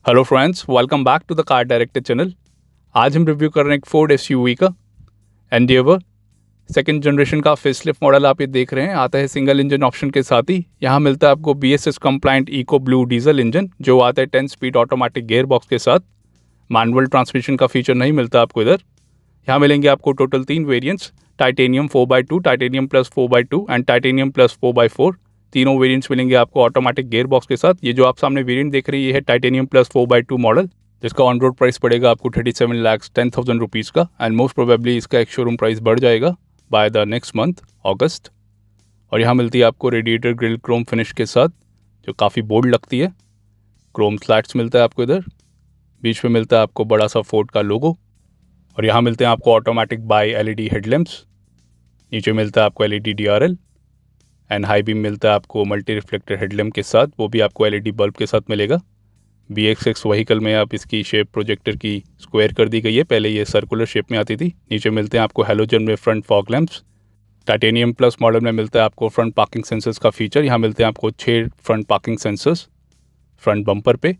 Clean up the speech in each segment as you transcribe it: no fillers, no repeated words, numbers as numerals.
Hello friends, welcome back to the car director channel. आज हम review कर रहे हैं एक फोर्ड एसयूवी का एंडेवर सेकंड जनरेशन का फेसलिफ्ट मॉडल। आप ये देख रहे हैं, आता है सिंगल इंजन ऑप्शन के साथ ही। यहाँ मिलता है आपको BSS compliant eco blue diesel engine जो आता है 10 स्पीड ऑटोमेटिक गियर बॉक्स के साथ। मैनुअल ट्रांसमिशन का फीचर नहीं मिलता आपको इधर। यहाँ मिलेंगे आपको total 3 variants, titanium 4x2, titanium plus 4x2 and titanium plus 4x4। तीनों वेरिएंट्स मिलेंगे आपको ऑटोमेटिक गियर बॉक्स के साथ। ये जो आप सामने वेरिएंट देख रहे हैं, ये है टाइटेनियम प्लस 4x2 मॉडल, जिसका ऑन रोड प्राइस पड़ेगा आपको 37,10,000 रुपीज़ का। एंड मोस्ट प्रोबेबली इसका एक शोरूम प्राइस बढ़ जाएगा बाय द नेक्स्ट मंथ अगस्त। और यहाँ मिलती है आपको रेडिएटर ग्रिल क्रोम फिनिश के साथ, जो काफ़ी बोल्ड लगती है। क्रोम स्लैट्स मिलता है आपको इधर। बीच में मिलता है आपको बड़ा सा फोर्ड का लोगो। और यहाँ मिलते हैं आपको ऑटोमेटिक बाई LED हेडलैम्प्स। नीचे मिलता है आपको LED DRL and high beam मिलता है आपको मल्टी रिफ्लेक्टर हेडलैम्प के साथ, वो भी आपको LED बल्ब के साथ मिलेगा। BX6 व्हीकल में आप इसकी शेप प्रोजेक्टर की स्क्वायर कर दी गई है, पहले ये सर्कुलर शेप में आती थी। नीचे मिलते हैं आपको हैलोजन में front fog lamps. Titanium plus model में मिलता है आपको फ्रंट पार्किंग सेंसर्स का फीचर। यहाँ मिलते हैं आपको 6 front parking sensors front bumper पे।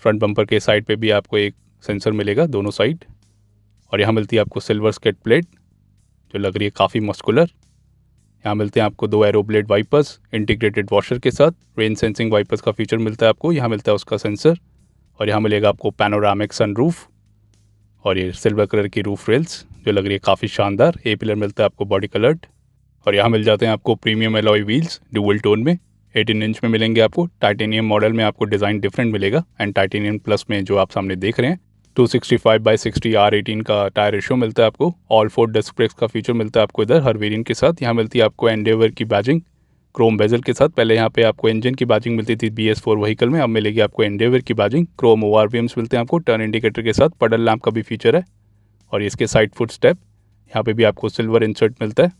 फ्रंट बम्पर के साइड पे भी आपको एक सेंसर मिलेगा दोनों साइड। और यहाँ मिलती है आपको सिल्वर स्केट प्लेट जो लग रही है काफ़ी मस्कुलर। यहाँ मिलते हैं आपको 2 aero blade wipers integrated washer के साथ। रेन सेंसिंग वाइपर्स का फीचर मिलता है आपको। यहाँ मिलता है उसका सेंसर। और यहाँ मिलेगा आपको पैनोरामिक सनरूफ और ये सिल्वर कलर की रूफ रेल्स जो लग रही है काफ़ी शानदार। ए पिलर मिलता है आपको बॉडी कलर्ड। और यहाँ मिल जाते हैं आपको premium alloy wheels dual tone में 18 इंच में मिलेंगे आपको। टाइटेनियम मॉडल में आपको डिज़ाइन डिफरेंट मिलेगा एंड टाइटेनियम प्लस में जो आप सामने देख रहे हैं 265/60 R18 का टायर रेशियो मिलता है आपको। ऑल 4 डिस्क ब्रेक्स का फीचर मिलता है आपको इधर हर वेरिएंट के साथ। यहाँ मिलती है आपको एंडेवर की बैजिंग क्रोम बेजल के साथ। पहले यहाँ पे आपको इंजन की बैजिंग मिलती थी BS4 व्हीकल में, अब मिलेगी आपको एंडेवर की बैजिंग। क्रोम ORVMs मिलते हैं आपको टर्न इंडिकेटर के साथ। पडल लैंप का भी फीचर है। और इसके साइड फुट स्टेप यहाँ पे भी आपको सिल्वर इंसर्ट मिलता है।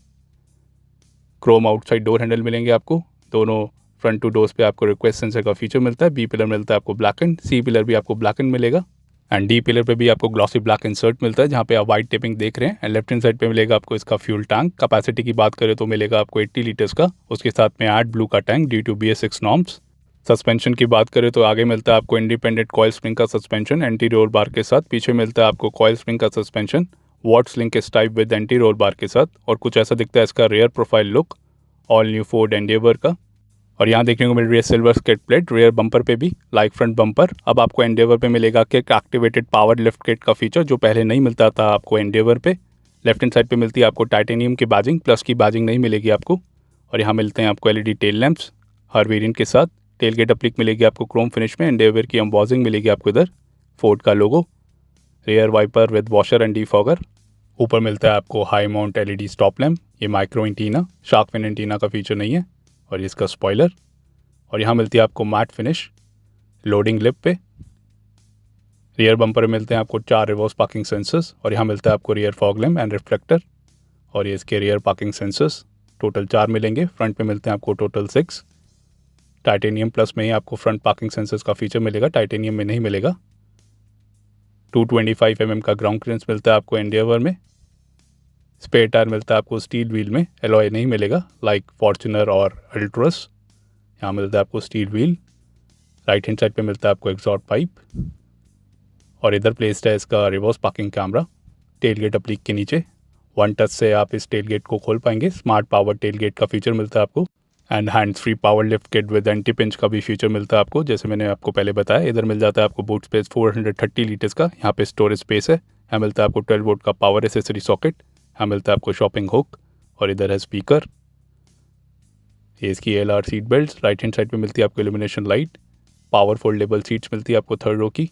क्रोम आउटसाइड डोर हैंडल मिलेंगे आपको। दोनों फ्रंट टू डोर्स पे आपको रिक्वेस्ट सेंसर का फीचर मिलता है। B पिलर मिलता है आपको ब्लैक एंड, C पिलर भी आपको ब्लैक एंड मिलेगा एंड D पिलर पे भी आपको ग्लॉसी ब्लैक इंसर्ट मिलता है, जहाँ पे आप वाइट टेपिंग देख रहे हैं। एंड लेफ्ट हैंड साइड पे मिलेगा आपको इसका फ्यूल टैंक। कैपेसिटी की बात करें तो मिलेगा आपको 80 लीटर्स का, उसके साथ में ऐड ब्लू का tank due to BS6 norms. Suspension की बात करें तो आगे मिलता है आपको इंडिपेंडेंट कॉइल स्प्रिंग का सस्पेंशन एंटी रोल बार के साथ। पीछे मिलता है आपको कॉइल स्प्रिंग का suspension Watts linkage type with anti roll bar के साथ। और कुछ ऐसा दिखता है इसका rear profile look all new Ford Endeavour का। और यहाँ देखने को मिल रही है silver skate plate rare bumper पे भी लाइक फ्रंट बम्पर। अब आपको एंडेवर पे मिलेगा kick activated power lift kit का फीचर जो पहले नहीं मिलता था आपको एंडेवर पे। लेफ्ट हैंड साइड पे मिलती है आपको टाइटेनियम की बैजिंग, प्लस की बैजिंग नहीं मिलेगी आपको। और यहाँ मिलते हैं आपको LED टेल लैंप्स हर वेरिएंट के साथ। टेल गेट अप्लिक मिलेगी आपको क्रोम फिनिश में। एंडेवर की एम्बॉसिंग मिलेगी आपको इधर, फोर्ड का logo. Rear wiper with washer and defogger. ऊपर मिलता है आपको high mount LED stop lamp, ये micro antenna, shark fin antenna का फीचर नहीं है। और इसका स्पॉइलर। और यहाँ मिलती है आपको मैट फिनिश लोडिंग लिप पे। रियर बम्पर में मिलते हैं आपको 4 रिवर्स पार्किंग सेंसर्स। और यहाँ मिलता है आपको rear fog lamp and reflector. और ये इसके रियर पार्किंग सेंसर्स टोटल 4 मिलेंगे। फ्रंट पे मिलते हैं आपको टोटल 6। टाइटेनियम प्लस में ही आपको फ्रंट पार्किंग सेंसर्स का फीचर मिलेगा, टाइटेनियम में नहीं मिलेगा। 225 mm का ग्राउंड क्लियरेंस मिलता है आपको एंडेवर में। स्पेयर टायर मिलता है आपको स्टील व्हील में, एलॉय नहीं मिलेगा लाइक फॉर्च्यूनर और अल्ट्रस। यहाँ मिलता है आपको steel wheel. Right hand side पे मिलता है आपको एग्जॉस्ट पाइप। और इधर प्लेस्ड है इसका reverse parking camera tail gate applique के नीचे। 1 टच से आप इस टेल गेट को खोल पाएंगे। स्मार्ट पावर टेल गेट का फीचर मिलता है आपको and hands free power lift kit with anti pinch का भी फीचर मिलता है आपको, जैसे मैंने आपको पहले बताया। इधर मिल जाता है आपको बूट स्पेस 430 लीटर्स का। यहाँ पे स्टोरेज स्पेस है। यहाँ मिलता है आपको 12 वोल्ट का पावर एसेसरी सॉकेट। यहाँ मिलता है आपको शॉपिंग हुक। और इधर है स्पीकर। ये इसकी LR seat belt. Right hand side पे मिलती है आपको illumination light. Power foldable seats मिलती है आपको 3rd रो की।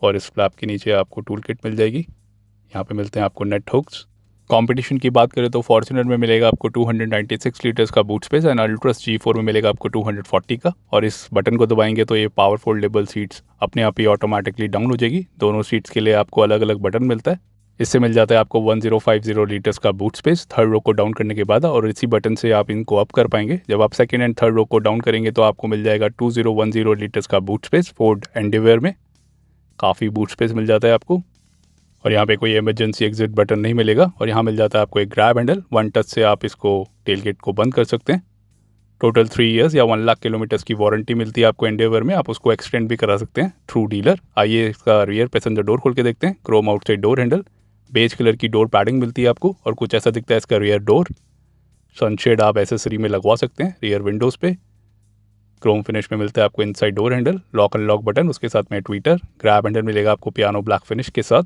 और इस फ्लैप के नीचे आपको टूल किट मिल जाएगी। यहाँ पे मिलते हैं आपको नेट हुक्स। कंपटीशन की बात करें तो फॉर्च्यूनर में मिलेगा आपको 296 लीटर्स का बूट स्पेस एंड अल्ट्रस G4 में मिलेगा आपको 240 का। और इस बटन को दबाएंगे तो ये पावर फोल्डेबल सीट्स अपने आप ही ऑटोमेटिकली डाउन हो जाएगी। दोनों सीट्स के लिए आपको अलग अलग बटन मिलता है। इससे मिल जाता है आपको 1050 लीटर्स का बूट स्पेस 3rd रो को डाउन करने के बाद। और इसी बटन से आप इनको अप कर पाएंगे। जब आप 2nd एंड 3rd रो को डाउन करेंगे तो आपको मिल जाएगा 2010 लीटर्स का बूट स्पेस फोर्ड एंडेवर में। काफ़ी बूट स्पेस मिल जाता है आपको। और यहाँ पे कोई इमरजेंसी एग्जिट बटन नहीं मिलेगा। और यहाँ मिल जाता है आपको एक ग्रैब हैंडल, 1 टच से आप इसको टेल गेट को बंद कर सकते हैं। टोटल 3 ईयर्स या 1 लाख किलोमीटर्स की वारंटी मिलती है आपको एंडेवर में। आप उसको एक्सटेंड भी करा सकते हैं थ्रू डीलर। आइए इसका रियर पैसेंजर डोर खोल के देखते हैं। Chrome outside door handle, beige colour की डोर पैडिंग मिलती है आपको और कुछ ऐसा दिखता है इसका रियर डोर। सनशेड आप एसेसरी में लगवा सकते हैं रियर विंडोज़ पे। क्रोम फिनिश में मिलता है आपको inside door handle, lock unlock button, उसके साथ में ट्विटर, ग्रैब हैंडल मिलेगा आपको पियानो ब्लैक फिनिश के साथ।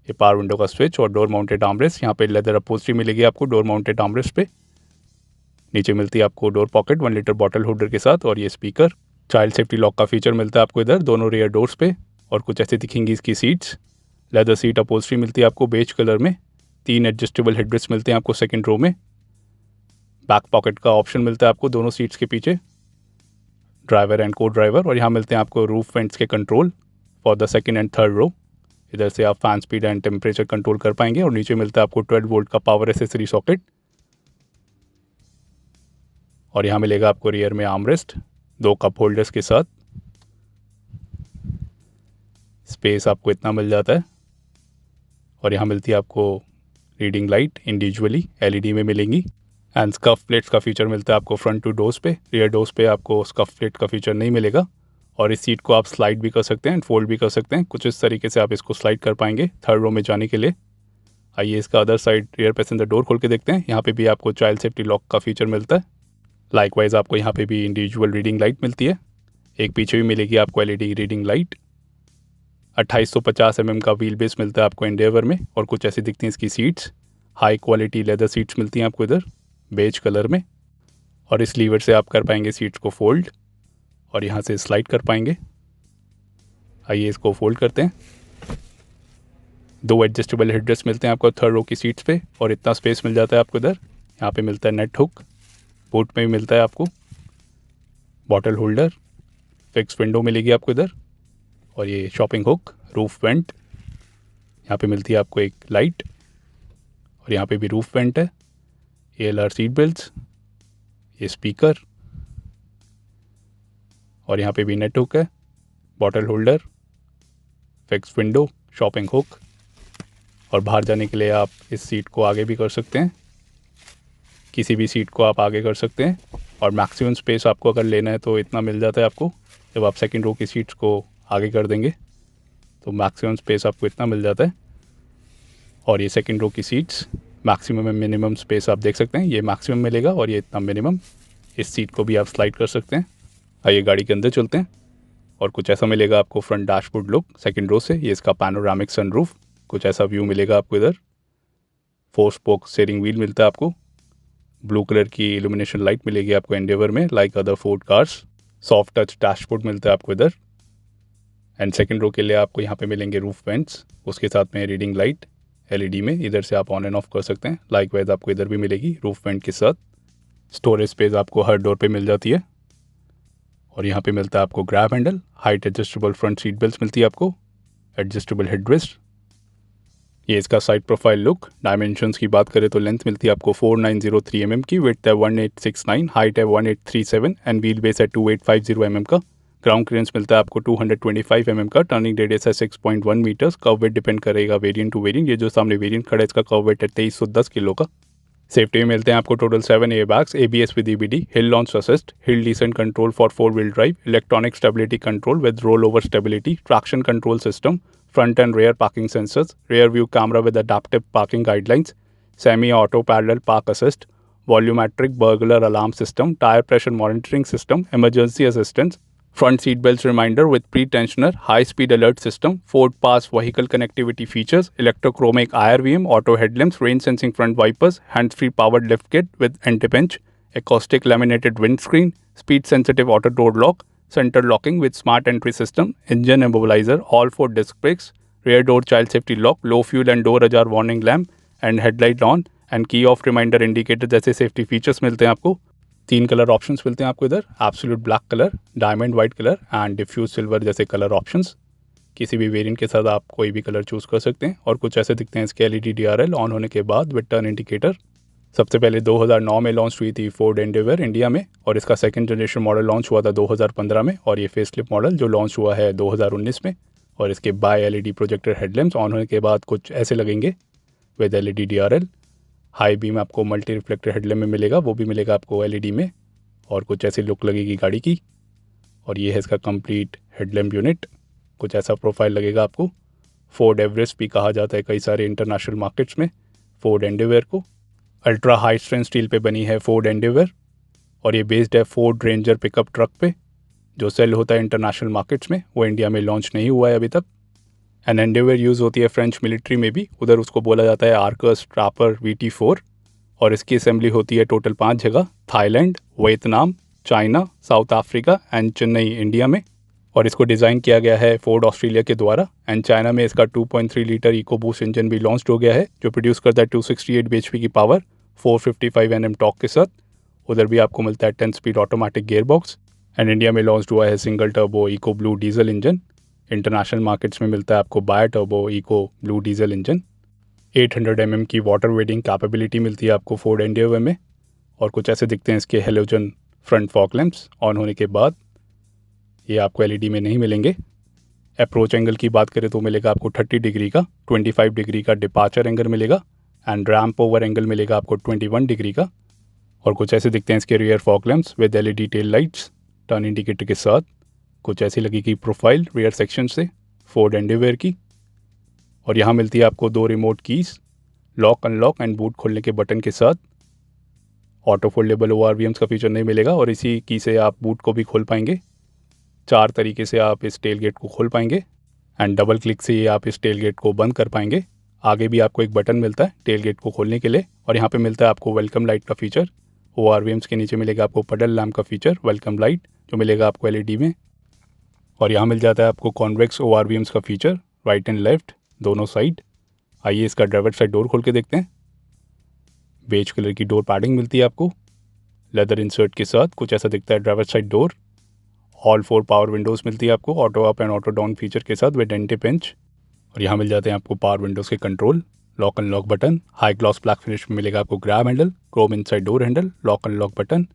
ये पावर विंडो का स्विच और डोर माउंटेड आर्मरेस्ट। यहाँ पे लेदर अपहोल्स्ट्री मिलेगी आपको डोर माउंटेड आर्मरेस्ट पे। नीचे मिलती है आपको door pocket 1 litre bottle holder के साथ और ये स्पीकर। चाइल्ड सेफ्टी लॉक का फीचर मिलता है आपको इधर दोनों रियर डोर्स पे। और कुछ ऐसी दिखेंगी इसकी सीट्स। लेदर सीट अपहोल्स्ट्री मिलती है आपको बेज कलर में। 3 एडजस्टेबल हेडरेस्ट मिलते हैं आपको सेकंड रो में। बैक पॉकेट का ऑप्शन मिलता है आपको दोनों सीट्स के पीछे, ड्राइवर एंड को ड्राइवर। और यहाँ मिलते हैं आपको रूफ वेंट्स के control for the second and third row. इधर से आप fan speed and temperature control कर पाएंगे। और नीचे मिलता है आपको 12 वोल्ट का पावर एसेसरी सॉकेट। और यहाँ मिलेगा आपको रियर में आर्मरेस्ट 2 कप होल्डर्स के साथ। स्पेस आपको इतना मिल जाता है। और यहाँ मिलती है आपको रीडिंग लाइट इंडिविजुअली एलईडी में मिलेंगी। एंड स्कफ प्लेट्स का फीचर मिलता है आपको फ्रंट टू डोर्स पे। रियर डोर्स पे आपको स्कफ प्लेट का फीचर नहीं मिलेगा। और इस सीट को आप स्लाइड भी कर सकते हैं एंड फोल्ड भी कर सकते हैं। कुछ इस तरीके से आप इसको स्लाइड कर पाएंगे थर्ड रो में जाने के लिए। आइए इसका other side rear passenger door खोल के देखते हैं। यहाँ पे भी आपको चाइल्ड सेफ्टी लॉक का फीचर मिलता है। लाइकवाइज आपको यहाँ पे भी इंडिविजुअल रीडिंग लाइट मिलती है। एक पीछे भी मिलेगी आपको एलईडी रीडिंग लाइट। 2850 mm का व्हील बेस मिलता है आपको एंडेवर में। और कुछ ऐसी दिखती हैं इसकी seats. High quality leather seats मिलती हैं आपको इधर बेज कलर में। और इस लीवर से आप कर पाएंगे सीट्स को फोल्ड और यहाँ से स्लाइड कर पाएंगे। आइए इसको फोल्ड करते हैं। 2 एडजस्टेबल हेडरेस्ट मिलते हैं आपको थर्ड रो की सीट्स पे। और इतना स्पेस मिल जाता है आपको इधर। यहाँ पे मिलता है नेट हुक। बूट में भी मिलता है आपको बॉटल होल्डर। फिक्स विंडो मिलेगी आपको इधर। और ये शॉपिंग हुक, रूफ वेंट। यहाँ पे मिलती है आपको एक लाइट। और यहाँ पे भी रूफ वेंट है। ALR सीट बेल्ट्स, ये स्पीकर। और यहाँ पे भी नेट हुक है, bottle holder, fix window, shopping hook. और बाहर जाने के लिए आप इस सीट को आगे भी कर सकते हैं। किसी भी सीट को आप आगे कर सकते हैं। और मैक्सिमम स्पेस आपको अगर लेना है तो इतना मिल जाता है आपको। जब आप सेकंड रो की सीट्स को आगे कर देंगे तो मैक्सिमम स्पेस आपको इतना मिल जाता है। और ये सेकंड रो की seats maximum and minimum space आप देख सकते हैं। ये मैक्सिमम मिलेगा और ये इतना मिनिमम। इस सीट को भी आप स्लाइड कर सकते हैं। आइए गाड़ी के अंदर चलते हैं। और कुछ ऐसा मिलेगा आपको front dashboard look second row से। ये इसका पैनोरामिक सनरूफ, कुछ ऐसा व्यू मिलेगा आपको इधर। 4 स्पोक स्टीयरिंग व्हील मिलता है आपको। ब्लू कलर की इल्यूमिनेशन लाइट मिलेगी आपको एंडेवर में like other Ford cars. Soft touch dashboard मिलता है आपको इधर। एंड सेकंड रो के लिए आपको यहाँ पे मिलेंगे रूफ वेंट्स, उसके साथ में रीडिंग लाइट एलईडी में। इधर से आप ऑन एंड ऑफ कर सकते हैं। लाइकवाइज आपको इधर भी मिलेगी रूफ वेंट के साथ। स्टोरेज स्पेस आपको हर डोर पे मिल जाती है। और यहाँ पे मिलता है आपको grab handle, height adjustable front seat belt मिलती है आपको, एडजस्टेबल हेडरेस्ट। ये इसका साइड प्रोफाइल लुक। डायमेंशंस की बात करें तो लेंथ मिलती है आपको 4903 mm की, विड्थ है 1869, हाइट है 1837 एंड व्हील बेस है 2850 mm का। ग्राउंड क्लियरेंस मिलता है आपको 225 mm का। टर्निंग रेडियस है 6.1 मीटर्स। कर्व वेट डिपेंड करेगा वेरिएंट टू वेरिएंट। ये जो सामने वेरिएंट खड़ा है इसका कर्व वेट है 2310 किलो का। सेफ्टी में मिलते हैं आपको total 7 air bags, ABS with EBD, hill launch assist, hill descent control for 4 wheel drive, electronic stability control with roll over stability, traction control system, front and rear parking sensors, rear view camera with adaptive parking guidelines, semi-auto parallel park assist, volumetric burglar alarm system, tire pressure monitoring system, emergency assistance, front seat belts reminder with pre-tensioner, high-speed alert system, Ford Pass vehicle connectivity features, electrochromic IRVM, auto headlamps, rain sensing front wipers, hands-free powered lift kit with anti-pinch, acoustic laminated windscreen, speed-sensitive auto door lock, center locking with smart entry system, engine immobilizer, all 4 disc brakes, rear door child safety lock, low fuel and door ajar warning lamp and headlight on and key off reminder indicator जैसे safety features मिलते हैं आपको। 3 colour options मिलते हैं आपको इधर, absolute black colour, diamond white colour and diffused silver जैसे colour options. किसी भी वेरिएंट के साथ आप कोई भी कलर चूज़ कर सकते हैं। और कुछ ऐसे दिखते हैं इसके LED DRL ऑन होने के बाद विद टर्न इंडिकेटर। सबसे पहले 2009 में लॉन्च हुई थी फोर्ड एंडेवर इंडिया में और इसका सेकंड जनरेशन मॉडल लॉन्च हुआ था 2015 में। और ये फेसलिफ्ट मॉडल जो लॉन्च हुआ है 2019 में। और इसके bi LED projector headlamps on होने के बाद कुछ ऐसे लगेंगे with LED DRL। High beam आपको मल्टी रिफ्लेक्टर हेडलैम्प में मिलेगा, वो भी मिलेगा आपको LED में। और कुछ ऐसी लुक लगेगी गाड़ी की। और ये है इसका कंप्लीट हेडलैम्प यूनिट, कुछ ऐसा प्रोफाइल लगेगा आपको। फोर्ड एवरेस्ट भी कहा जाता है कई सारे इंटरनेशनल मार्केट्स में फोर्ड एंडेवर को। अल्ट्रा हाई स्ट्रेंथ स्टील पे बनी है फोर्ड एंडेवर और ये बेस्ड है फोर्ड रेंजर पिकअप ट्रक पे जो सेल होता है इंटरनेशनल मार्केट्स में, वो इंडिया में लॉन्च नहीं हुआ है अभी तक। एंड एंडेवर यूज़ होती है फ्रेंच मिलिट्री में भी, उधर उसको बोला जाता है आर्कस ट्रापर VT4। और इसकी असेंबली होती है टोटल 5 जगह, Thailand, Vietnam, China, south Africa and Chennai India में। और इसको डिज़ाइन किया गया है फोर्ड ऑस्ट्रेलिया के द्वारा। एंड चाइना में इसका 2.3 लीटर इको बूस्ट इंजन भी लॉन्च हो गया है जो प्रोड्यूस करता है 268 bhp की पावर 455 Nm टॉर्क के साथ। उधर भी आपको मिलता है 10 speed automatic gear box. And India में लॉन्च हुआ है single turbo eco blue diesel engine. International markets में मिलता है आपको bi turbo eco blue diesel engine. 800 mm की वाटर वेडिंग कैपेबिलिटी मिलती है आपको फोर्ड एंडेवर में। और कुछ ऐसे दिखते हैं इसके halogen front fog lamps on होने के बाद। ये आपको LED में नहीं मिलेंगे। अप्रोच एंगल की बात करें तो मिलेगा आपको 30 डिग्री का, 25 डिग्री का डिपार्चर एंगल मिलेगा एंड रैम्प ओवर एंगल मिलेगा आपको 21 डिग्री का। और कुछ ऐसे दिखते हैं इसके rear fog lamps with LED tail lights turn indicator के साथ। कुछ ऐसी लगेगी प्रोफाइल रियर सेक्शन से फोर्ड एंडेवर की। और यहाँ मिलती है आपको 2 remote keys, lock unlock and boot खोलने के बटन के साथ। ऑटो फोल्डेबल ORVMs का फीचर नहीं मिलेगा और इसी की से आप बूट को भी खोल पाएंगे। 4 तरीके से आप इस टेल गेट को खोल पाएंगे एंड डबल क्लिक से ये आप इस टेल गेट को बंद कर पाएंगे। आगे भी आपको एक बटन मिलता है टेल गेट को खोलने के लिए। और यहाँ पे मिलता है आपको वेलकम लाइट का फीचर। ORVMs के नीचे मिलेगा आपको पडल लैम्प का फीचर वेलकम लाइट जो मिलेगा आपको LED में। और यहाँ मिल जाता है आपको कॉन्वेक्स ORVMs का फीचर राइट एंड लेफ्ट दोनों साइड। आइए इसका ड्राइवर साइड डोर खोल के देखते हैं। बेज कलर की डोर पैडिंग मिलती है आपको लेदर इंसर्ट के साथ, कुछ ऐसा दिखता है driver side door. All 4 power Windows मिलती है आपको auto up and auto down feature के साथ विद एंटी पिंच। और यहाँ मिल जाते हैं आपको पावर विंडोज़ के control, lock and lock button. High gloss black finish में मिलेगा आपको grab handle, Chrome inside door handle, lock and lock button.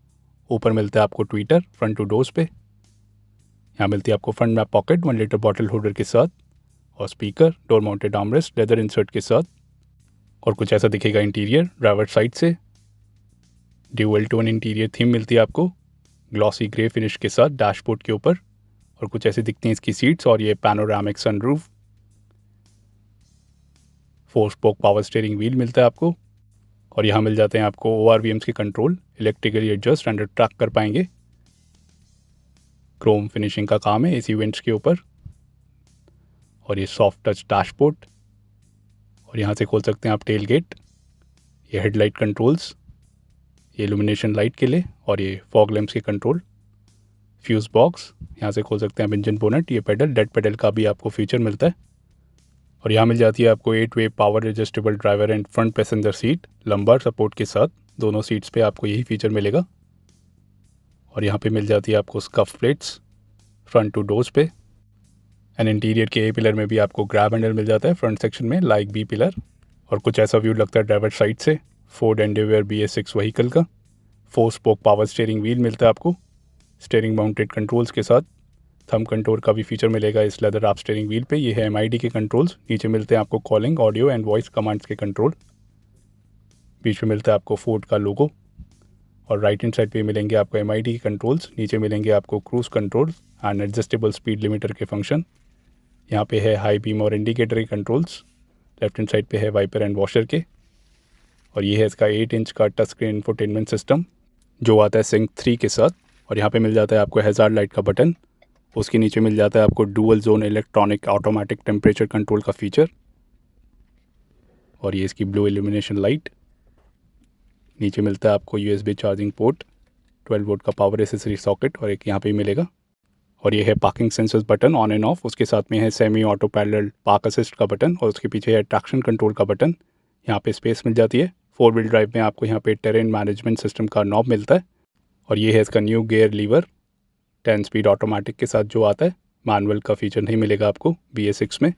ऊपर मिलता है आपको ट्विटर फ्रंट टू डोर्स पे। यहाँ मिलती है आपको फ्रंट में पॉकेट 1 लीटर बॉटल होल्डर के साथ और speaker, door mounted armrest leather insert के साथ। और कुछ ऐसा दिखेगा इंटीरियर ड्राइवर साइड से। ड्यूअल टोन इंटीरियर थीम मिलती है आपको ग्लॉसी ग्रे फिनिश के साथ डैशबोर्ड के ऊपर। और कुछ ऐसे दिखती हैं इसकी सीट्स और ये panoramic sunroof. 4 spoke power steering wheel मिलता है आपको। और यहाँ मिल जाते हैं आपको ORVMs के control, electrically adjust and track कर पाएंगे। क्रोम फिनिशिंग का काम है इस इवेंट्स के ऊपर। और ये सॉफ्ट टच डैशबोर्ड। और यहाँ से खोल सकते हैं आप टेल गेट। ये हेडलाइट कंट्रोल्स, ये इल्यूमिनेशन लाइट के लिए। और ये फॉग लैंप्स के कंट्रोल, फ्यूज़ बॉक्स। यहाँ से खोल सकते हैं आप इंजन बोनेट। ये पेडल, डेड पेडल का भी आपको फीचर मिलता है। और यहाँ मिल जाती है आपको 8-वे power adjustable driver and front passenger seat lumbar support के साथ। दोनों सीट्स पे आपको यही फीचर मिलेगा। और यहाँ पे मिल जाती है आपको scuff plates front to doors पे। एंड इंटीरियर के A पिलर में भी आपको ग्रैब हैंडल मिल जाता है फ्रंट सेक्शन में लाइक B पिलर। और कुछ ऐसा व्यू लगता है ड्राइवर साइड से फोर्ड एंडेवर BS6 व्हीकल का। 4 स्पोक पावर स्टीयरिंग व्हील मिलता है आपको स्टीयरिंग माउंटेड कंट्रोल्स के साथ। थंब कंट्रोल का भी फीचर मिलेगा इस लेदर आप स्टीयरिंग व्हील पे। ये है MID के कंट्रोल्स। नीचे मिलते हैं आपको calling, audio and voice commands के कंट्रोल। बीच में मिलता है आपको फोर्ड का लोगो। और राइट हैंड साइड पे मिलेंगे आपको MID के कंट्रोल्स। नीचे मिलेंगे आपको cruise control and adjustable speed limiter के फंक्शन। यहाँ पे है हाई बीम और इंडिकेटर के कंट्रोल्स। लेफ्ट हैंड साइड पे है वाइपर एंड वॉशर के। और ये है इसका 8 इंच का टच स्क्रीन इंफोटेनमेंट सिस्टम जो आता है सिंक 3 के साथ। और यहाँ पे मिल जाता है आपको हैजार्ड लाइट का बटन। उसके नीचे मिल जाता है आपको dual zone electronic automatic temperature control का फीचर। और ये इसकी ब्लू इल्यूमिनेशन लाइट। नीचे मिलता है आपको USB चार्जिंग पोर्ट, 12 वोल्ट का पावर एसेसरी सॉकेट और एक यहाँ पे मिलेगा। और ये है parking sensors button on end of. उसके साथ में है semi auto parallel park assist का बटन और उसके पीछे है ट्रैक्शन कंट्रोल का बटन। यहाँ पे स्पेस मिल जाती है। 4 व्हील ड्राइव में आपको यहाँ पे टेरेन मैनेजमेंट सिस्टम का नॉब मिलता है। और ये है इसका new gear lever 10 speed automatic के साथ जो आता है। मैनुअल का फीचर नहीं मिलेगा आपको BS6 में।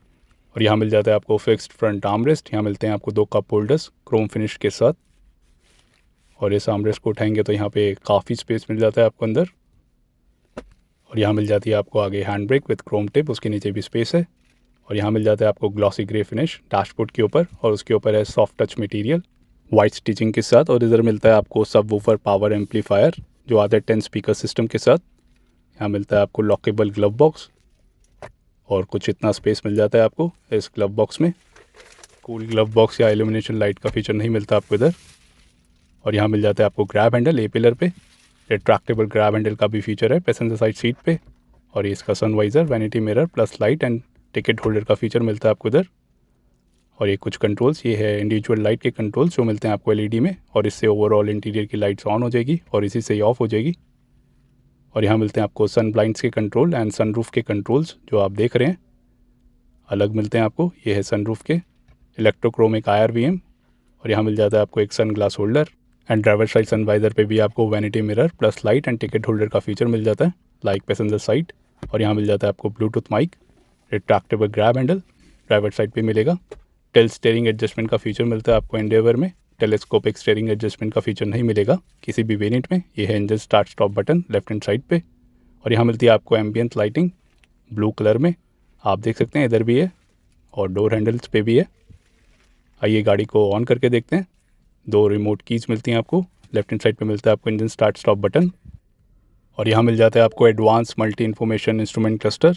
और यहाँ मिल जाता है आपको फिक्स्ड फ्रंट आर्मरेस्ट। यहाँ मिलते हैं आपको 2 कप होल्डर्स क्रोम फिनिश के साथ। और इस आर्मरेस्ट को उठाएंगे तो यहाँ पे काफ़ी स्पेस मिल जाता है आपको अंदर। और यहाँ मिल जाती है आपको आगे hand brake with Chrome tip, उसके नीचे भी स्पेस है। और यहाँ मिल जाता है आपको ग्लॉसी ग्रे फिनिश डैशबोर्ड के ऊपर और उसके ऊपर है soft touch material white stitching के साथ। और इधर मिलता है आपको सब वूफर पावर एम्पलीफायर जो आता है 10 स्पीकर सिस्टम के साथ। यहाँ मिलता है आपको लॉकेबल ग्लव बॉक्स और कुछ इतना स्पेस मिल जाता है आपको इस ग्लव बॉक्स में। कूल ग्लव बॉक्स या इल्यूमिनेशन लाइट का फीचर नहीं मिलता आपको इधर। और यहाँ मिल जाता है आपको ग्रैब हैंडल ए पिलर पे। रिट्रैक्टेबल ग्रैब हैंडल का भी फीचर है पैसेंजर साइड सीट पे। और ये इसका sun visor, vanity mirror plus light and ticket holder का फीचर मिलता है आपको इधर। और ये कुछ कंट्रोल्स, ये है इंडिविजुअल लाइट के कंट्रोल्स जो मिलते हैं आपको एलईडी में, और इससे ओवरऑल इंटीरियर की लाइट्स ऑन हो जाएगी और इसी से ही ऑफ हो जाएगी। और यहाँ मिलते हैं आपको सन ब्लाइंड्स के कंट्रोल एंड सनरूफ के कंट्रोल्स जो आप देख रहे हैं अलग मिलते हैं आपको। ये है सनरूफ के इलेक्ट्रोक्रोमिक IRVM। और यहाँ मिल जाता है आपको एक sun glass holder and driver side sun visor पे भी आपको vanity mirror plus light and ticket holder का फीचर मिल जाता है लाइक पैसेंजर साइड। और यहाँ मिल जाता है आपको Bluetooth mic, retractable grab handle driver side पे मिलेगा। टिल्ट स्टीयरिंग एडजस्टमेंट का फीचर मिलता है आपको एंडेवर में। टेलीस्कोपिक स्टीयरिंग एडजस्टमेंट का फीचर नहीं मिलेगा किसी भी वेरिएंट में। ये है engine start stop button left hand side पे। और यहाँ मिलती है आपको एम्बियंट लाइटिंग ब्लू कलर में, आप देख सकते हैं इधर भी है और डोर हैंडल्स पे भी है। आइए गाड़ी को ऑन करके देखते हैं। 2 रिमोट कीज मिलती हैं आपको। लेफ्ट हैंड साइड पे मिलता है आपको इंजन स्टार्ट स्टॉप बटन। और यहाँ मिल जाता है आपको advance multi information instrument cluster.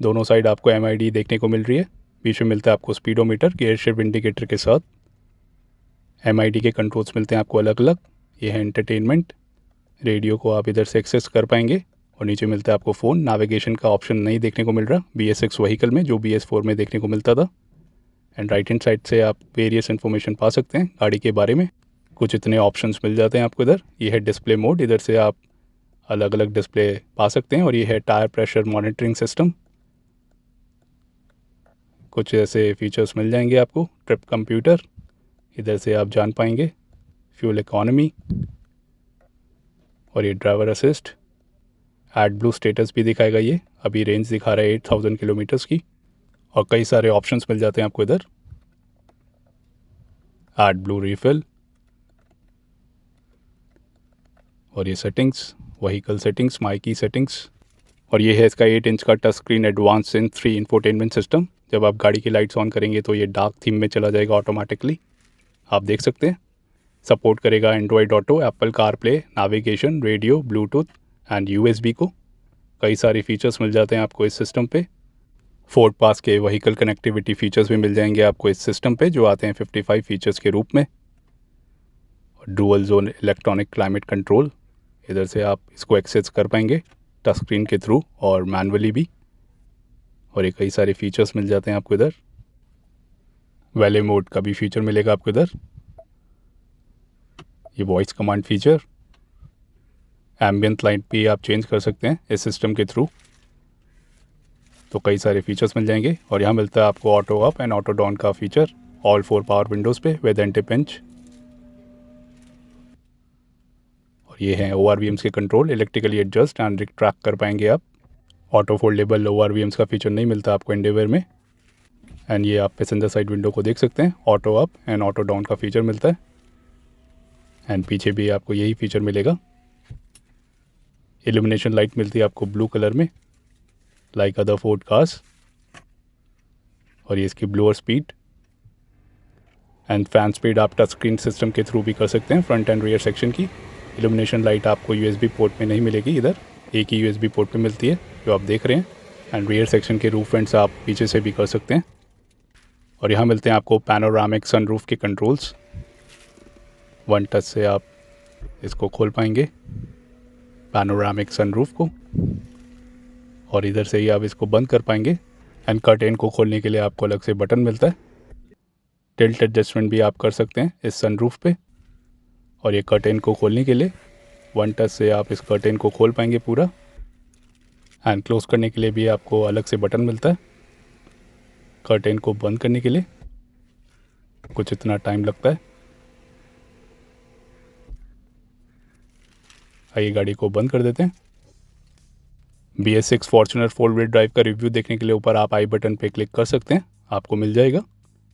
दोनों साइड आपको MID देखने को मिल रही है। बीच में मिलता है आपको स्पीडोमीटर, गियर शिफ्ट इंडिकेटर के साथ। MID के कंट्रोल्स मिलते हैं आपको अलग अलग। ये है एंटरटेनमेंट, रेडियो को आप इधर से एक्सेस कर पाएंगे। और नीचे मिलता है आपको फ़ोन, नेविगेशन का ऑप्शन नहीं देखने को मिल रहा BS6 व्हीकल में जो BS4 में देखने को मिलता था। एंड राइट हैंड साइड से आप वेरियस इन्फॉर्मेशन पा सकते हैं गाड़ी के बारे में। कुछ इतने ऑप्शंस मिल जाते हैं आपको इधर। ये है डिस्प्ले मोड, इधर से आप अलग अलग डिस्प्ले पा सकते हैं। और ये है टायर प्रेशर मॉनिटरिंग सिस्टम। कुछ ऐसे फीचर्स मिल जाएंगे आपको। ट्रिप कंप्यूटर, इधर से आप जान पाएंगे। फ्यूल इकॉनमी और ये driver assist. AdBlue status भी दिखाएगा ये, अभी रेंज दिखा रहा है 8000 किलोमीटर्स की। और कई सारे ऑप्शंस मिल जाते हैं आपको इधर। एड ब्लू रिफिल और ये सेटिंग्स, व्हीकल सेटिंग्स, माई की सेटिंग्स। और ये है इसका 8 इंच का टच स्क्रीन एडवांस सिन 3 इंफोटेनमेंट सिस्टम। जब आप गाड़ी की लाइट्स ऑन करेंगे तो ये डार्क थीम में चला जाएगा ऑटोमेटिकली, आप देख सकते हैं। सपोर्ट करेगा Android auto, Apple CarPlay, navigation, radio, Bluetooth and USB को। कई सारे फीचर्स मिल जाते हैं आपको इस सिस्टम पे। फोर्ड पास के व्हीकल कनेक्टिविटी फीचर्स भी मिल जाएंगे आपको इस सिस्टम पे जो आते हैं 55 फीचर्स के रूप में। Dual zone electronic climate control, इधर से आप इसको एक्सेस कर पाएंगे टच स्क्रीन के थ्रू और मैनुअली भी। और ये कई सारे फीचर्स मिल जाते हैं आपको इधर। वैले मोड का भी फीचर मिलेगा आपको इधर। ये voice command feature, ambient light भी आप चेंज कर सकते हैं इस सिस्टम के थ्रू। तो कई सारे फीचर्स मिल जाएंगे। और यहाँ मिलता है आपको auto up and auto down का फीचर ऑल 4 पावर विंडोज़ पे विद एंटी पिंच। और ये हैं ORVMs के control, electrically adjust and retract कर पाएंगे आप। ऑटो फोल्डेबल ORVMs का फीचर नहीं मिलता आपको एंडेवर में। एंड ये आप पैसेंजर साइड विंडो को देख सकते हैं, auto up and auto down का फीचर मिलता है। एंड पीछे भी आपको यही फीचर मिलेगा। इल्यूमिनेशन लाइट मिलती है आपको ब्लू कलर में लाइक अदर फोर्ड कार्स। और ये इसकी blower speed and fan speed आप टच स्क्रीन सिस्टम के थ्रू भी कर सकते हैं फ्रंट एंड रियर सेक्शन की। इल्यूमिनेशन लाइट आपको USB पोर्ट में नहीं मिलेगी, इधर एक ही USB पोर्ट पे मिलती है जो आप देख रहे हैं। एंड रियर सेक्शन के रूफ वेंट्स आप पीछे से भी कर सकते हैं। और यहाँ मिलते हैं आपको पैनोरामिक सनरूफ के कंट्रोल्स। 1 टच से आप इसको खोल पाएंगे पैनोरामिक सनरूफ को, और इधर से ही आप इसको बंद कर पाएंगे। एंड कर्टेन को खोलने के लिए आपको अलग से बटन मिलता है। टिल्ट एडजस्टमेंट भी आप कर सकते हैं इस सनरूफ पे। और ये कर्टेन को खोलने के लिए 1 टच से आप इस कर्टेन को खोल पाएंगे पूरा। एंड क्लोज करने के लिए भी आपको अलग से बटन मिलता है। कर्टेन को बंद करने के लिए कुछ इतना टाइम लगता है। आइए गाड़ी को बंद कर देते हैं। BS6 फॉर्च्यूनर 4 व्हील ड्राइव का रिव्यू देखने के लिए ऊपर आप आई बटन पे क्लिक कर सकते हैं, आपको मिल जाएगा।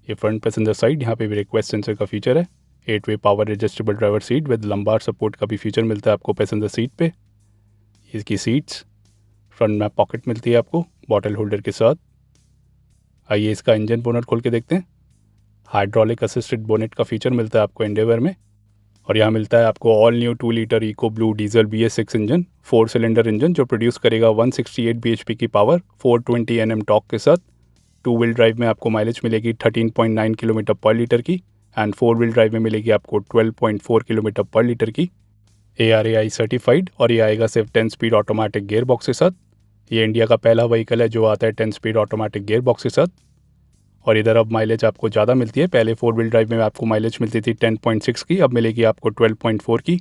ये फ्रंट पैसेंजर साइड, यहाँ पे भी रिक्वेस्ट सेंसर का फीचर है। 8-वे power adjustable driver seat with lumbar support का भी फीचर मिलता है आपको पैसेंजर सीट पे। इसकी सीट्स फ्रंट में पॉकेट मिलती है आपको बॉटल होल्डर के साथ। आइए इसका इंजन बोनट खोल के देखते हैं। हाइड्रोलिक असिस्टेड बोनेट का फीचर मिलता है आपको एंडेवर में। और यहाँ मिलता है आपको all new 2 litre eco blue diesel BS6 engine, 4 cylinder engine जो प्रोड्यूस करेगा 168 bhp की पावर, 420 Nm टॉर्क के साथ। 2 व्हील ड्राइव में आपको माइलेज मिलेगी 13.9 किलोमीटर पर लीटर की एंड 4 व्हील ड्राइव में मिलेगी आपको 12.4 किलोमीटर पर लीटर की। ARAI सर्टिफाइड और ये आएगा सिर्फ 10 स्पीड ऑटोमेटिक गियर बॉक्स के साथ। ये इंडिया का पहला व्हीकल है जो आता है 10 स्पीड ऑटोमेटिक गियर बॉक्स के साथ। और इधर अब माइलेज आपको ज़्यादा मिलती है। पहले 4 व्हील ड्राइव में आपको माइलेज मिलती थी 10.6 की, अब मिलेगी आपको 12.4 की।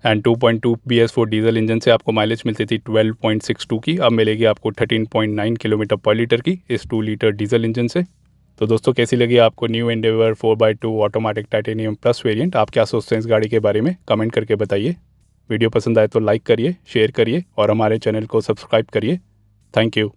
एंड 2.2 BS4 डीजल इंजन से आपको माइलेज मिलती थी 12.62 की, अब मिलेगी आपको 13.9 किलोमीटर पर लीटर की इस 2 लीटर डीजल इंजन से। तो दोस्तों कैसी लगी आपको new Endeavour 4x2 automatic titanium plus variant? आप क्या सोचते हैं इस गाड़ी के बारे में? कमेंट करके बताइए। वीडियो पसंद आए तो लाइक करिए, शेयर करिए और हमारे चैनल को सब्सक्राइब करिए। Thank you.